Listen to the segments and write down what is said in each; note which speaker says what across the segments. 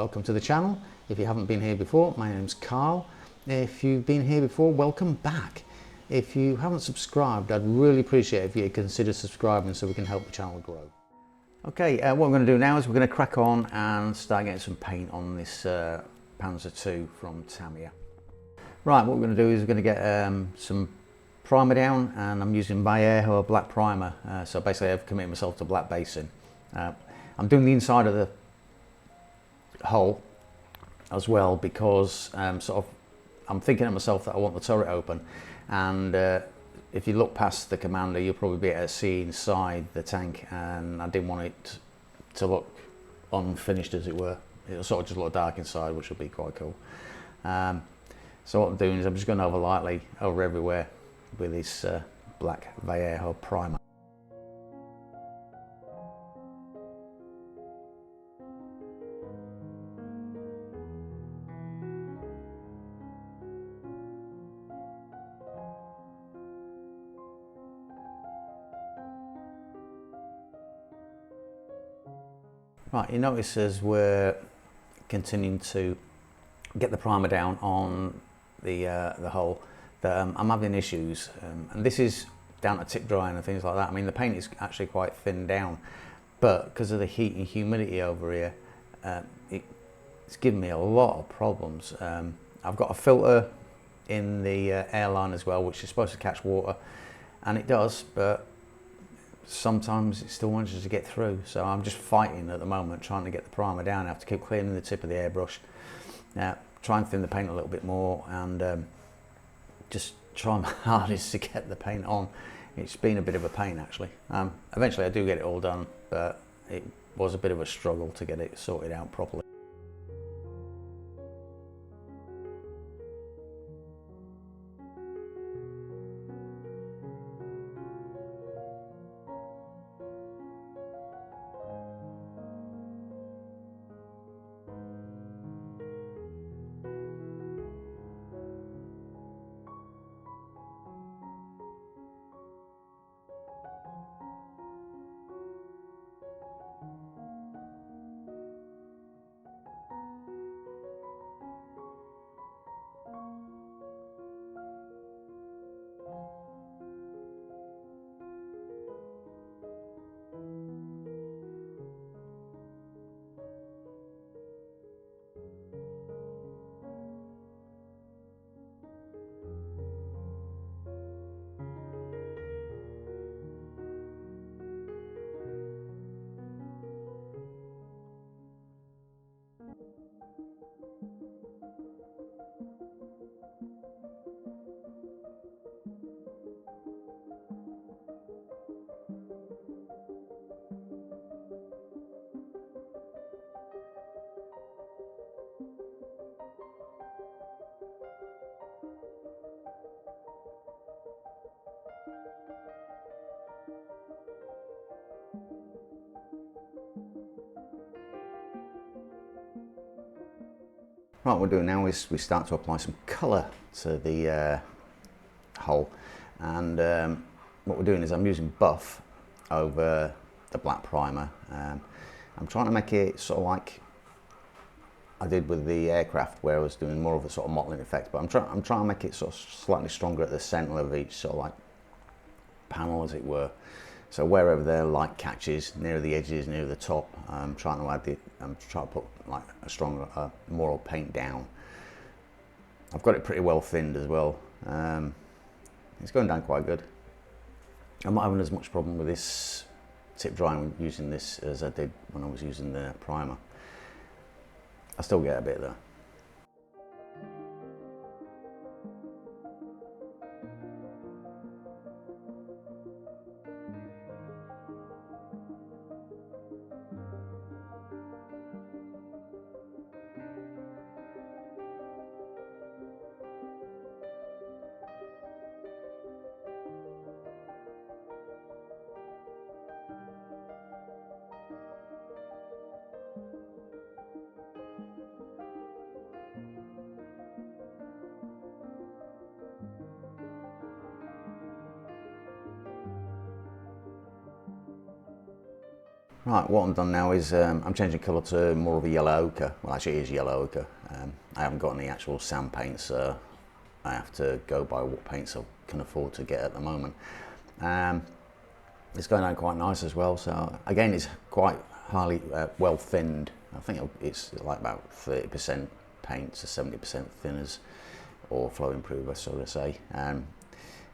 Speaker 1: welcome to the channel. If you haven't been here before, my name's Carl. If you've been here before, welcome back. If you haven't subscribed, I'd really appreciate it if you consider subscribing so we can help the channel grow. Okay, what we're going to do now is we're going to crack on and start getting some paint on this Panzer II from Tamiya. Right, what we're going to do is we're going to get some primer down, and I'm using Vallejo black primer. So basically I've committed myself to black basing. I'm doing the inside of the hull as well because I'm thinking to myself that I want the turret open, and if you look past the commander you'll probably be able to see inside the tank, and I didn't want it to look unfinished, as it were. It'll sort of just look dark inside, which will be quite cool. So what I'm doing is I'm just going over lightly over everywhere with this black Vallejo primer. Right, you notice as we're continuing to get the primer down on the hull that I'm having issues, and this is down to tip drying and things like that. I mean, the paint is actually quite thinned down, but because of the heat and humidity over here, it's given me a lot of problems. I've got a filter in the airline as well, which is supposed to catch water, and it does, but sometimes it still manages to get through. So I'm just fighting at the moment, trying to get the primer down. I have to keep cleaning the tip of the airbrush, try and thin the paint a little bit more, and just try my hardest to get the paint on. It's been a bit of a pain actually. Eventually I do get it all done, but it was a bit of a struggle to get it sorted out properly. Right, what we're doing now is we start to apply some colour to the hull, and what we're doing is I'm using buff over the black primer. I'm trying to make it sort of like I did with the aircraft, where I was doing more of a sort of mottling effect, but I'm trying to make it sort of slightly stronger at the centre of each sort of like panel, as it were. So wherever the light catches, near the edges, near the top, I'm trying to put like a stronger, more paint down. I've got it pretty well thinned as well. It's going down quite good. I'm not having as much problem with this tip drying using this as I did when I was using the primer. I still get a bit though. Right, what I'm done now is I'm changing colour to more of a yellow ochre. Well, actually it is yellow ochre. I haven't got any actual sand paints, so I have to go by what paints I can afford to get at the moment. It's going on quite nice as well, so again it's quite highly well thinned. I think it's like about 30% paint to 70% thinners or flow improver, so to say.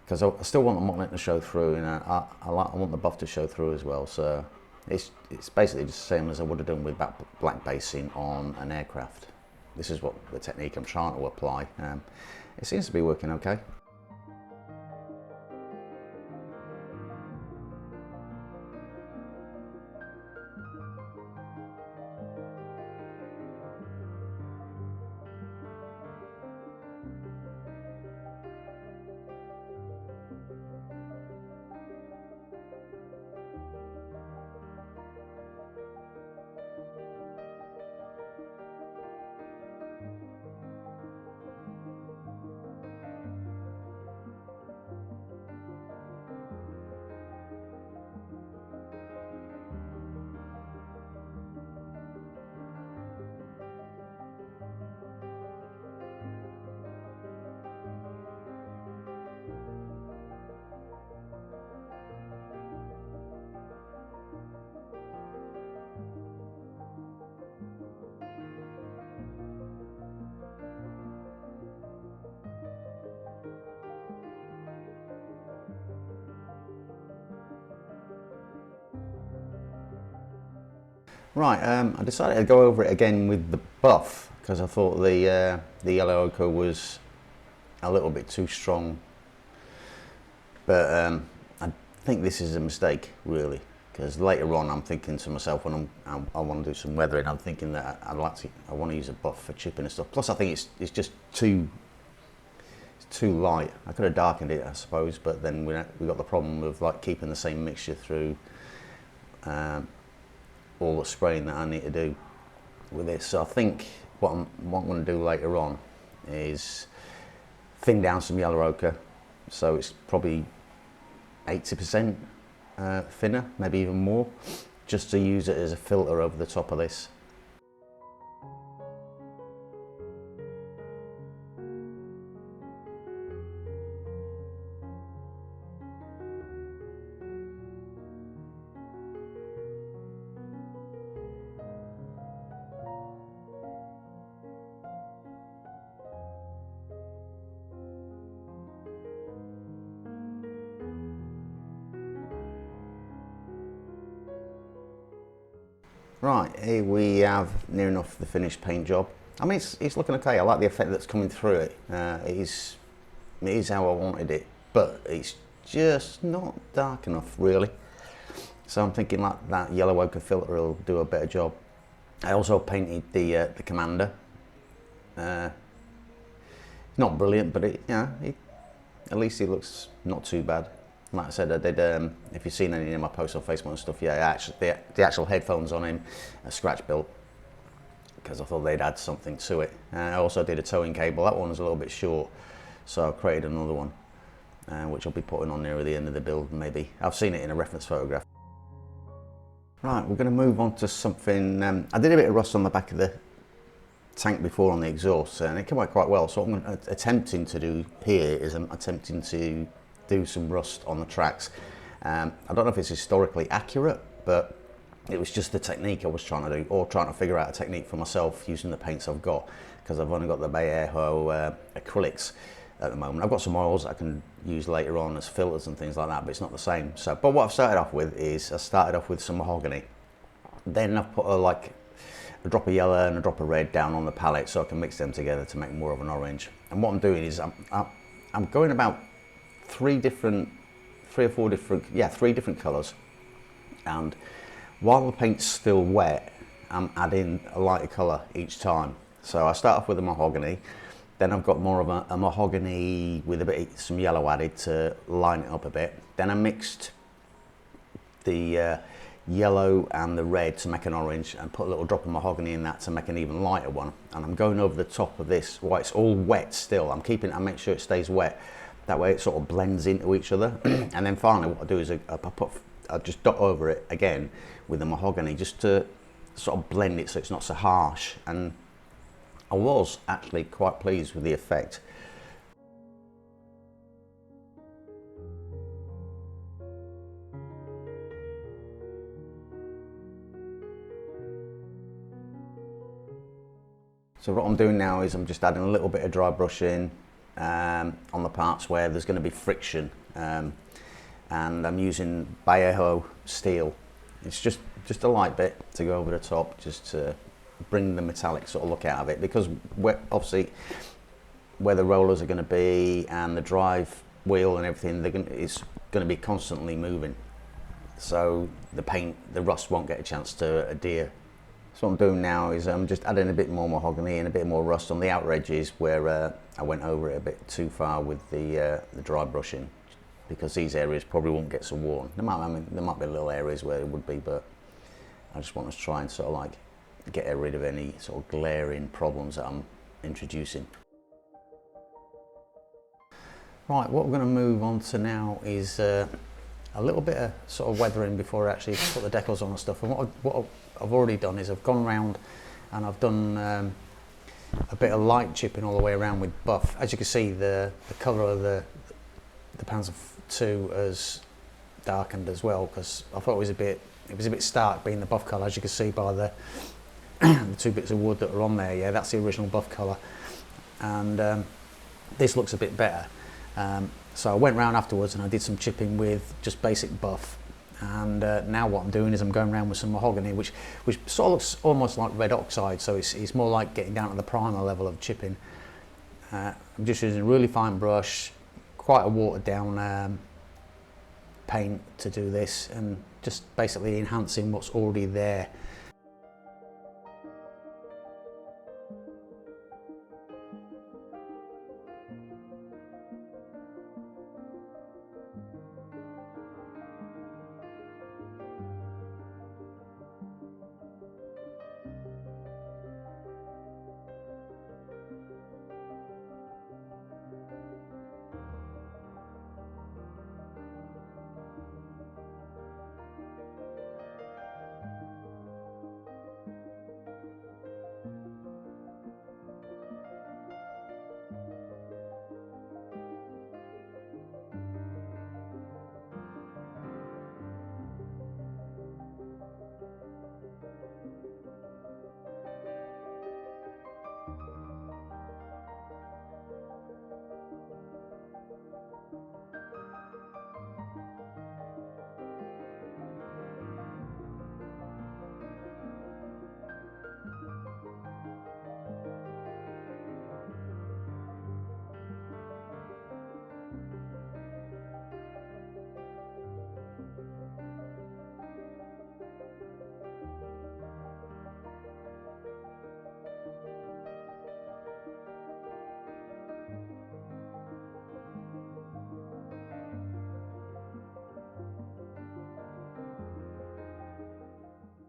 Speaker 1: Because I still want the mottling to show through, and I want the buff to show through as well. So it's basically just the same as I would have done with black basing on an aircraft. This is what the technique I'm trying to apply. It seems to be working okay. Right, I decided to go over it again with the buff because I thought the yellow ochre was a little bit too strong, but I think this is a mistake really, because later on I'm thinking to myself when I want to do some weathering, I'm thinking that I want to use a buff for chipping and stuff. Plus I think it's just too light. I could have darkened it I suppose, but then we got the problem of like keeping the same mixture through all the spraying that I need to do with this. So I think what I'm going to do later on is thin down some yellow ochre, so it's probably 80% thinner, maybe even more, just to use it as a filter over the top of this. Right, here we have near enough the finished paint job. I mean, it's looking okay. I like the effect that's coming through it. It is how I wanted it, but it's just not dark enough really. So I'm thinking like that yellow ochre filter will do a better job. I also painted the commander. Not brilliant, but at least it looks not too bad. Like I said, I did, if you've seen any of my posts on Facebook and stuff, yeah, the actual headphones on him are scratch built because I thought they'd add something to it. I also did a towing cable. That one was a little bit short, so I created another one, which I'll be putting on near the end of the build maybe. I've seen it in a reference photograph. Right, we're going to move on to something. I did a bit of rust on the back of the tank before on the exhaust, and it came out quite well. So what I'm attempting to do here is I'm attempting to do some rust on the tracks. I don't know if it's historically accurate, but it was just the technique I was trying to do, or trying to figure out a technique for myself using the paints I've got, because I've only got the Vallejo acrylics at the moment. I've got some oils I can use later on as filters and things like that, but it's not the same. So, but what I've started off with is I started off with some mahogany. Then I've put a drop of yellow and a drop of red down on the palette so I can mix them together to make more of an orange. And what I'm doing is I'm going about three different colours, and while the paint's still wet I'm adding a lighter colour each time. So I start off with a mahogany, then I've got more of a mahogany with some yellow added to line it up a bit. Then I mixed the yellow and the red to make an orange and put a little drop of mahogany in that to make an even lighter one. And I'm going over the top of this while it's all wet still. I make sure it stays wet. That way it sort of blends into each other. And then finally what I do is I put
Speaker 2: I just dot over it again with the mahogany just to sort of blend it so it's not so harsh, and I was actually quite pleased with the effect. So what I'm doing now is I'm just adding a little bit of dry brushing on the parts where there's going to be friction, and I'm using Vallejo steel. It's just a light bit to go over the top, just to bring the metallic sort of look out of it, because obviously where the rollers are going to be and the drive wheel and everything, it's going to be constantly moving, so the paint, the rust won't get a chance to adhere. So what I'm doing now is I'm just adding a bit more mahogany and a bit more rust on the outer edges where I went over it a bit too far with the dry brushing, because these areas probably won't get so worn. There might be little areas where it would be, but I just want to try and sort of like get rid of any sort of glaring problems that I'm introducing. Right, what we're going to move on to now is a little bit of sort of weathering before I actually put the decals on and stuff. And what I've already done is I've gone round and I've done a bit of light chipping all the way around with buff. As you can see, the colour of the Panzer II has darkened as well, because I thought it was a bit stark being the buff colour. As you can see by the two bits of wood that are on there, yeah, that's the original buff colour, and this looks a bit better. So I went round afterwards and I did some chipping with just basic buff, and now what I'm doing is I'm going around with some mahogany, which sort of looks almost like red oxide, so it's more like getting down to the primer level of chipping. I'm just using a really fine brush, quite a watered down paint to do this, and just basically enhancing what's already there.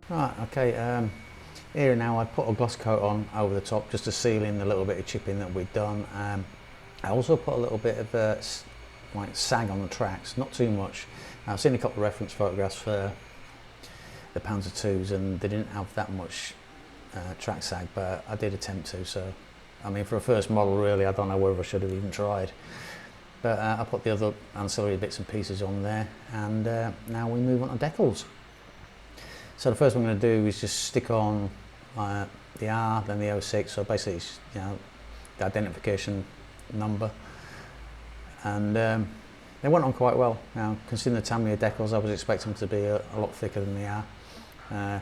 Speaker 2: Right, okay, here now I put a gloss coat on over the top just to seal in the little bit of chipping that we've done. I also put a little bit of like sag on the tracks, not too much. I've seen a couple of reference photographs for the Panzer IIs and they didn't have that much track sag, but I did attempt to, so I mean for a first model really I don't know whether I should have even tried. But I put the other ancillary bits and pieces on there, and now we move on to decals. So the first one I'm going to do is just stick on the R, then the 06, so basically it's, you know, the identification number, and they went on quite well. Now, considering the Tamiya decals, I was expecting them to be a lot thicker than they are.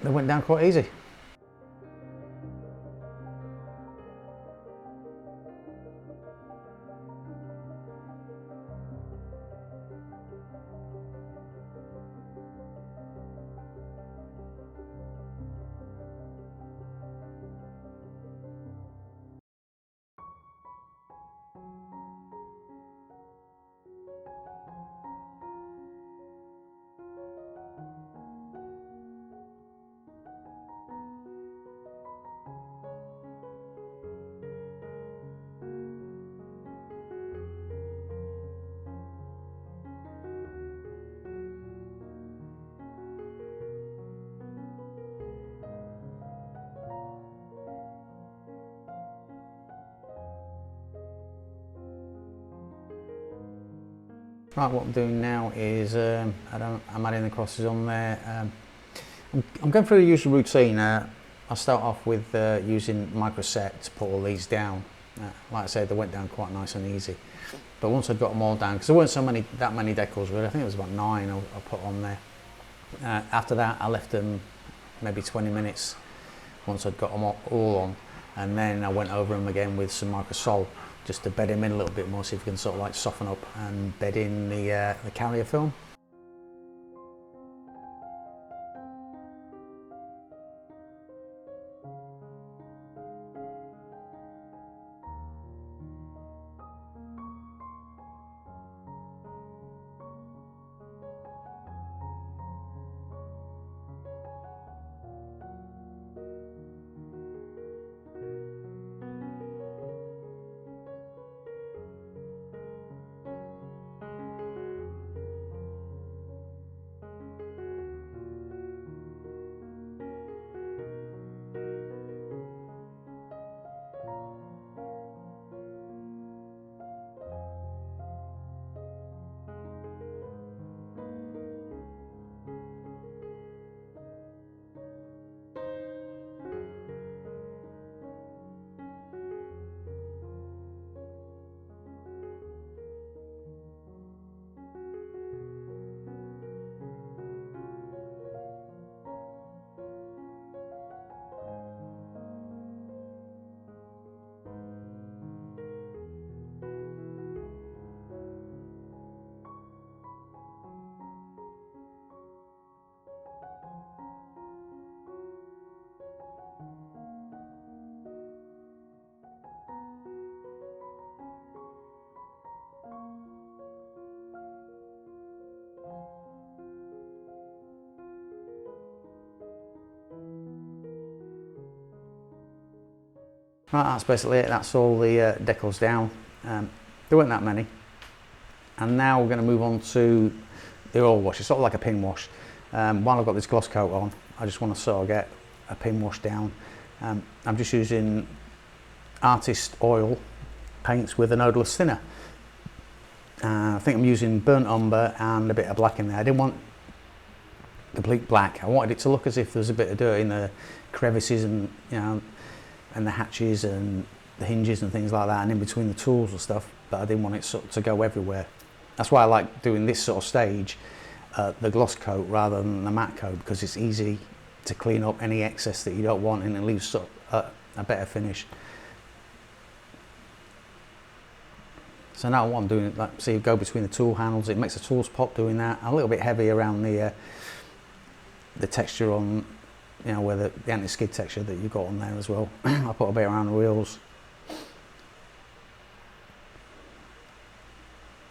Speaker 2: They went down quite easy. Right, what I'm doing now is I'm adding the crosses on there. I'm going through the usual routine. I'll start off with using microset to put all these down. Like I said, they went down quite nice and easy. But once I'd got them all down, because there weren't that many decals really, I think it was about 9 I put on there. After that, I left them maybe 20 minutes once I'd got them all on, and then I went over them again with some microsol just to bed them in a little bit more, see if we can sort of like soften up and bed in the carrier film. Right, that's basically it. That's all the decals down. There weren't that many. And now we're going to move on to the oil wash. It's sort of like a pin wash. While I've got this gloss coat on, I just want to sort of get a pin wash down. I'm just using artist oil paints with an odorless thinner. I think I'm using burnt umber and a bit of black in there. I didn't want complete black. I wanted it to look as if there's a bit of dirt in the crevices and, you know, and the hatches and the hinges and things like that, and in between the tools and stuff, but I didn't want it sort of to go everywhere. That's why I like doing this sort of stage, the gloss coat rather than the matte coat, because it's easy to clean up any excess that you don't want and it leaves sort of a better finish. So now what I'm doing, like, see, go between the tool handles, it makes the tools pop doing that. A little bit heavy around the texture on, you know, where the anti-skid texture that you've got on there as well. I put a bit around the wheels.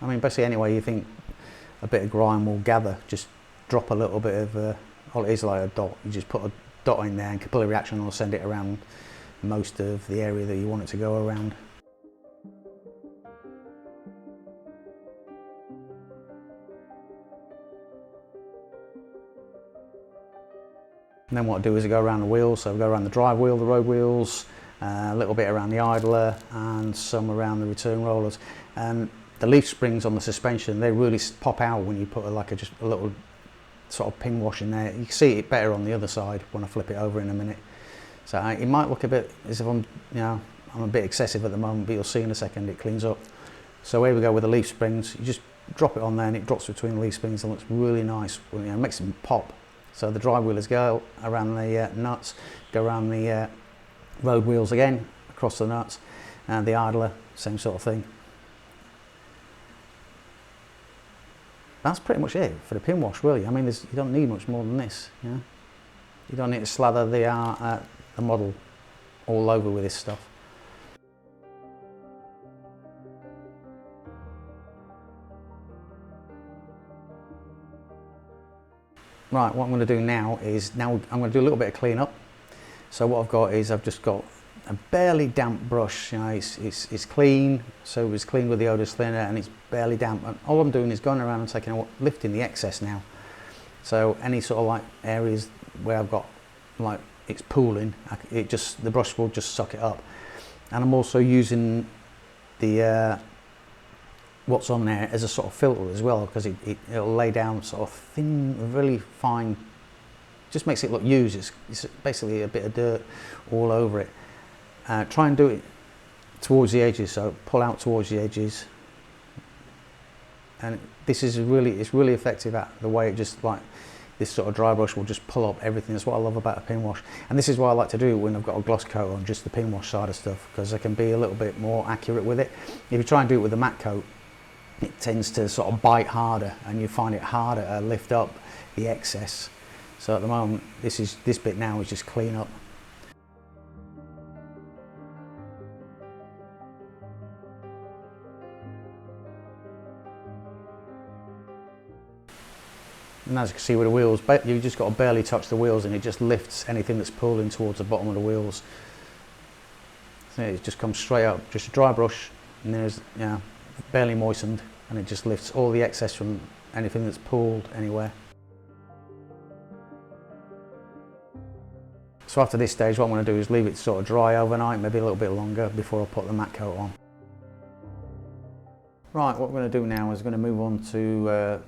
Speaker 2: I mean, basically anyway you think a bit of grime will gather, just drop a little bit of, all it is like a dot. You just put a dot in there and capillary reaction will send it around most of the area that you want it to go around. And then what I do is I go around the wheels, so I go around the drive wheel, the road wheels, a little bit around the idler and some around the return rollers. The leaf springs on the suspension, they really pop out when you put just a little sort of pin wash in there. You can see it better on the other side when I flip it over in a minute. So it might look a bit as if I'm a bit excessive at the moment, but you'll see in a second it cleans up. So here we go with the leaf springs. You just drop it on there and it drops between the leaf springs and looks really nice. You know, it makes them pop. So the drive wheelers go around the nuts, go around the road wheels again, across the nuts, and the idler, same sort of thing. That's pretty much it for the pin wash, really. I mean, you don't need much more than this. You know? You don't need to slather the model all over with this stuff. Right, what I'm going to do now is, I'm going to do a little bit of clean up. So what I've got is, I've just got a barely damp brush. You know, it's clean, so it's clean with the odorless thinner and it's barely damp. And all I'm doing is going around and taking, lifting the excess now. So any sort of like areas where I've got like it's pooling, the brush will just suck it up. And I'm also using the what's on there as a sort of filter as well, because it'll lay down sort of thin, really fine, just makes it look used. It's basically a bit of dirt all over it. Try and do it towards the edges, so pull out towards the edges, and this is it's really effective at the way it just, like this sort of dry brush will just pull up everything. That's what I love about a pin wash, and this is why I like to do it when I've got a gloss coat on, just the pin wash side of stuff, because I can be a little bit more accurate with it. If you try and do it with a matte coat, it tends to sort of bite harder, and you find it harder to lift up the excess. So at the moment, this bit now is just clean up. And as you can see with the wheels, you've just got to barely touch the wheels, and it just lifts anything that's pulling towards the bottom of the wheels. So it just comes straight up, just a dry brush, and there's, barely moistened, and it just lifts all the excess from anything that's pulled anywhere. So after this stage, what I'm going to do is leave it sort of dry overnight, maybe a little bit longer, before I put the matte coat on. Right, what we're going to do now is we're going to move on to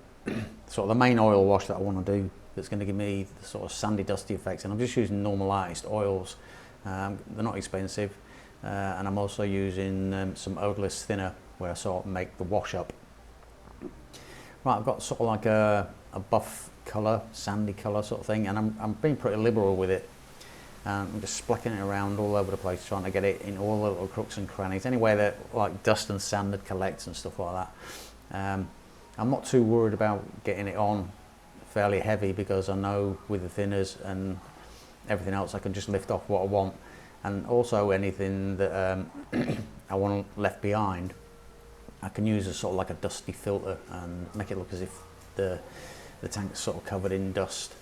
Speaker 2: sort of the main oil wash that I want to do, that's going to give me the sort of sandy, dusty effects. And I'm just using normalised oils. They're not expensive, and I'm also using some odorless thinner, where I sort of make the wash up. Right, I've got sort of like a buff colour, sandy colour sort of thing, and I'm being pretty liberal with it. I'm just splacking it around all over the place, trying to get it in all the little crooks and crannies, anywhere that like dust and sand that collects and stuff like that. I'm not too worried about getting it on fairly heavy, because I know with the thinners and everything else I can just lift off what I want, and also anything that I want left behind, I can use a sort of like a dusty filter and make it look as if the tank's sort of covered in dust.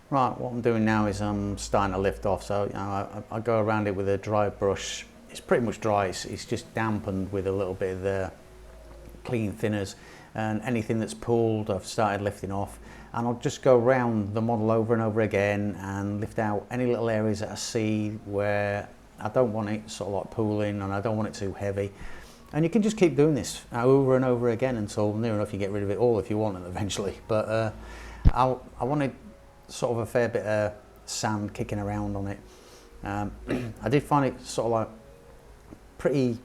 Speaker 2: Right, what I'm doing now is I'm starting to lift off, so I go around it with a dry brush. It's pretty much dry, it's just dampened with a little bit of the clean thinners, and anything that's pulled I've started lifting off, and I'll just go around the model over and over again and lift out any little areas that I see where I don't want it sort of like pooling, and I don't want it too heavy. And you can just keep doing this over and over again until near enough you get rid of it all if you want it eventually. But I wanted sort of a fair bit of sand kicking around on it. I did find it sort of like pretty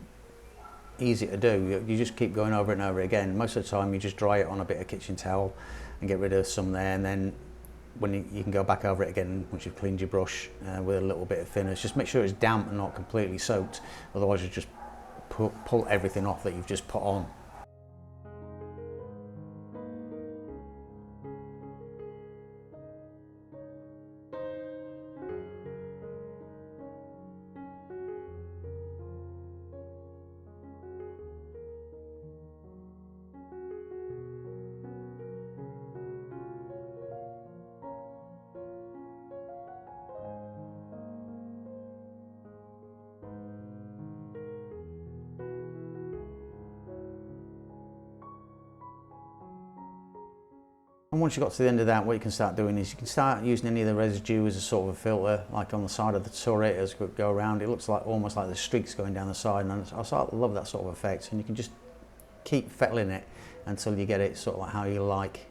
Speaker 2: easy to do. You just keep going over it and over again. Most of the time you just dry it on a bit of kitchen towel and get rid of some there, and then when you can go back over it again once you've cleaned your brush with a little bit of thinners. Just make sure it's damp and not completely soaked, otherwise you just pull everything off that you've just put on. And once you've got to the end of that, what you can start doing is you can start using any of the residue as a sort of a filter, like on the side of the turret as we go around. It looks like almost like the streaks going down the side, and I sort of love that sort of effect. And you can just keep fettling it until you get it sort of like how you like.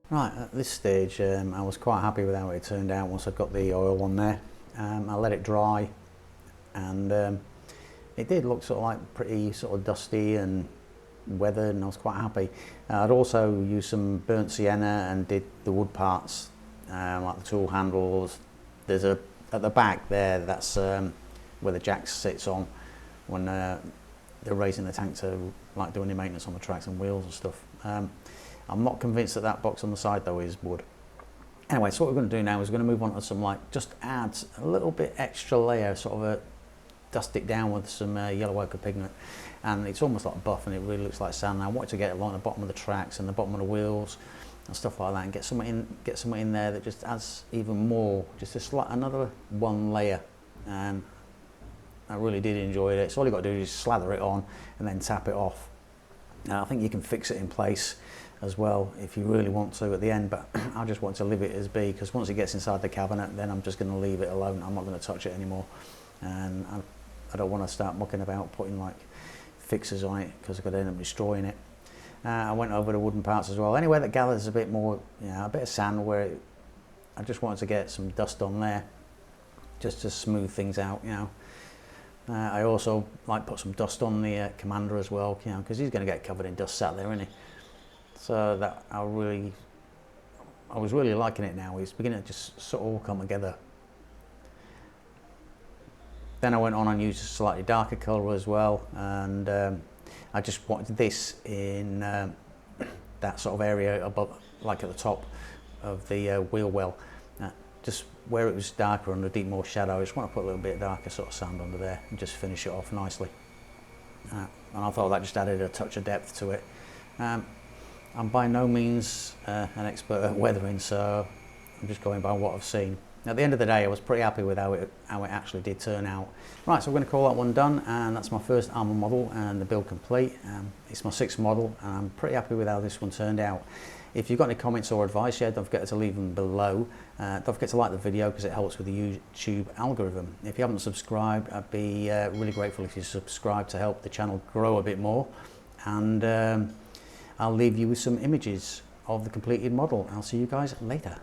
Speaker 2: Right, at this stage I was quite happy with how it turned out once I'd got the oil on there. I let it dry, and it did look sort of like pretty sort of dusty and weathered, and I was quite happy. I'd also used some burnt sienna and did the wood parts, like the tool handles. There's at the back there, that's where the jack sits on when they're raising the tank to like do any maintenance on the tracks and wheels and stuff. I'm not convinced that that box on the side though is wood. Anyway, so what we're going to do now is we're going to move on to some, like, just add a little bit extra layer, sort of a dust it down with some yellow ochre pigment, and it's almost like buff and it really looks like sand. Now I want to get along the bottom of the tracks and the bottom of the wheels and stuff like that, and get something in there that just adds even more, just another one layer. And I really did enjoy it. So all you got to do is slather it on and then tap it off. Now I think you can fix it in place as well if you really want to at the end, but I just want to leave it as be, because once it gets inside the cabinet, then I'm just going to leave it alone. I'm not going to touch it anymore, and I don't want to start mucking about putting like fixes on it, because I could end up destroying it. I went over the wooden parts as well. Anywhere that gathers a bit more, you know, a bit of sand where I just wanted to get some dust on there, just to smooth things out, you know. I also like put some dust on the Commander as well, you know, because he's going to get covered in dust sat there, isn't he? So that I was really liking it now. It's beginning to just sort of all come together. Then I went on and used a slightly darker colour as well, and I just wanted this in that sort of area above, like at the top of the wheel well, just where it was darker and a deep more shadow. I just want to put a little bit darker sort of sand under there and just finish it off nicely. And I thought that just added a touch of depth to it. I'm by no means an expert at weathering, so I'm just going by what I've seen. At the end of the day, I was pretty happy with how it actually did turn out. Right, so we're going to call that one done, and that's my first armour model and the build complete. It's my 6th model, and I'm pretty happy with how this one turned out. If you've got any comments or advice, yeah, don't forget to leave them below. Don't forget to like the video, because it helps with the YouTube algorithm. If you haven't subscribed, I'd be really grateful if you subscribe to help the channel grow a bit more. And I'll leave you with some images of the completed model. I'll see you guys later.